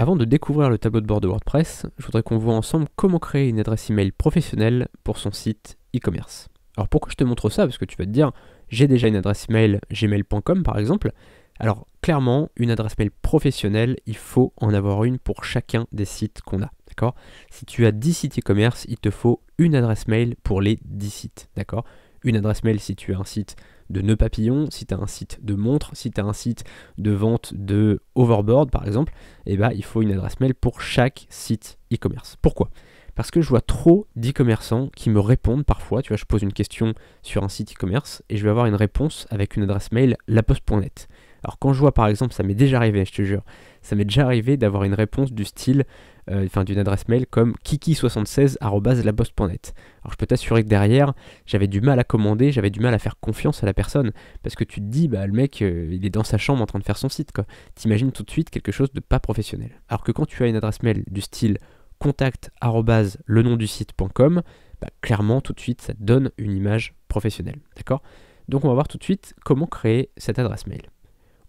Avant de découvrir le tableau de bord de WordPress, je voudrais qu'on voit ensemble comment créer une adresse email professionnelle pour son site e-commerce. Alors pourquoi je te montre ça? Parce que tu vas te dire, j'ai déjà une adresse email gmail.com par exemple. Alors clairement, une adresse mail professionnelle, il faut en avoir une pour chacun des sites qu'on a, d'accord? Si tu as 10 sites e-commerce, il te faut une adresse mail pour les 10 sites, d'accord? Une adresse mail si tu as un site de nœuds papillons, si tu as un site de montres, si tu as un site de vente de overboard par exemple, eh ben, il faut une adresse mail pour chaque site e-commerce. Pourquoi? Parce que je vois trop d'e-commerçants qui me répondent parfois, tu vois, je pose une question sur un site e-commerce et je vais avoir une réponse avec une adresse mail laposte.net. Alors quand je vois par exemple, ça m'est déjà arrivé, je te jure, ça m'est déjà arrivé d'avoir une réponse du style, d'une adresse mail comme kiki76@laposte.net. Alors je peux t'assurer que derrière, j'avais du mal à commander, j'avais du mal à faire confiance à la personne, parce que tu te dis, bah le mec, il est dans sa chambre en train de faire son site, quoi. T'imagines tout de suite quelque chose de pas professionnel. Alors que quand tu as une adresse mail du style contact@lenondusite.com, bah, clairement tout de suite ça te donne une image professionnelle, d'accord? Donc on va voir tout de suite comment créer cette adresse mail.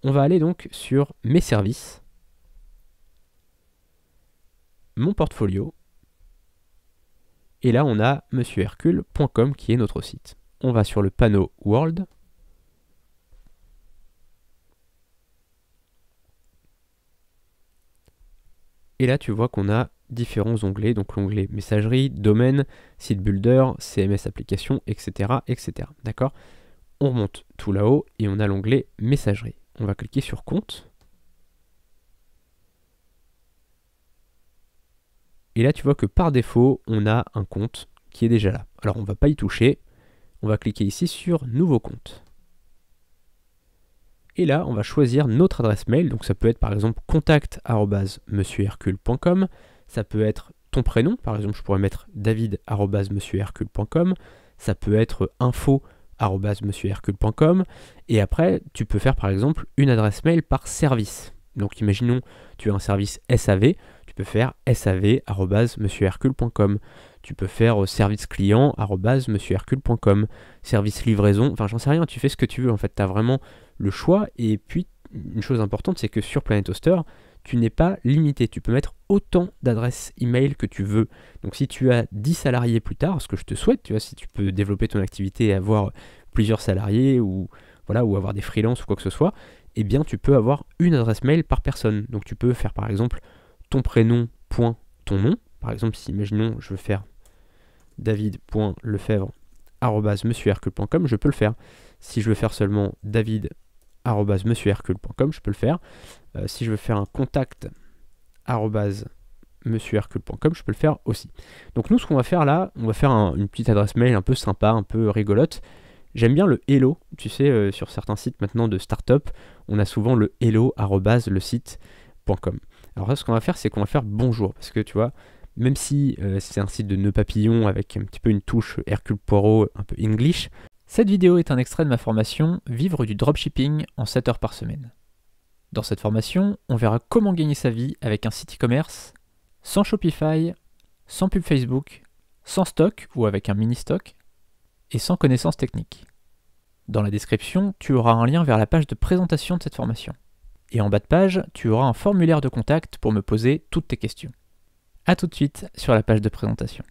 On va aller donc sur mes services, mon portfolio, et là on a monsieurhercule.com qui est notre site. On va sur le panneau World, et là tu vois qu'on a différents onglets, donc l'onglet messagerie, domaine, site builder, CMS application, etc. etc. D'accord? On remonte tout là-haut et on a l'onglet messagerie. On va cliquer sur compte. Et là, tu vois que par défaut, on a un compte qui est déjà là. Alors, on ne va pas y toucher. On va cliquer ici sur nouveau compte. Et là, on va choisir notre adresse mail. Donc, ça peut être par exemple contact@monsieurhercule.com. Ça peut être ton prénom. Par exemple, je pourrais mettre david@monsieurhercule.com. Ça peut être info@monsieurhercule.com. Et après, tu peux faire par exemple une adresse mail par service. Donc, imaginons, tu as un service SAV. Tu peux faire sav@monsieurhercule.com. Tu peux faire service client@monsieurhercule.com. Service livraison, enfin j'en sais rien, tu fais ce que tu veux en fait, tu as vraiment le choix. Et puis une chose importante, c'est que sur Planet Hoster, tu n'es pas limité, tu peux mettre autant d'adresses email que tu veux. Donc si tu as 10 salariés plus tard, ce que je te souhaite, tu vois, si tu peux développer ton activité et avoir plusieurs salariés ou voilà, ou avoir des freelances ou quoi que ce soit, eh bien tu peux avoir une adresse mail par personne. Donc tu peux faire par exemple ton prénom, point, ton nom. Par exemple, si imaginons, je veux faire david.lefebvre@monsieurhercule.com, je peux le faire. Si je veux faire seulement david@monsieurhercule.com, je peux le faire. Si je veux faire un contact@monsieurhercule.com, je peux le faire aussi. Donc nous, ce qu'on va faire là, on va faire une petite adresse mail un peu sympa, un peu rigolote. J'aime bien le hello, tu sais, sur certains sites maintenant de start-up, on a souvent le hello@lesite.com. Alors là, ce qu'on va faire, c'est qu'on va faire bonjour, parce que tu vois, même si c'est un site de nœuds papillons avec un petit peu une touche Hercule Poirot, un peu English. Cette vidéo est un extrait de ma formation Vivre du dropshipping en 7 heures par semaine. Dans cette formation, on verra comment gagner sa vie avec un site e-commerce, sans Shopify, sans pub Facebook, sans stock ou avec un mini stock, et sans connaissances techniques. Dans la description, tu auras un lien vers la page de présentation de cette formation. Et en bas de page, tu auras un formulaire de contact pour me poser toutes tes questions. A tout de suite sur la page de présentation.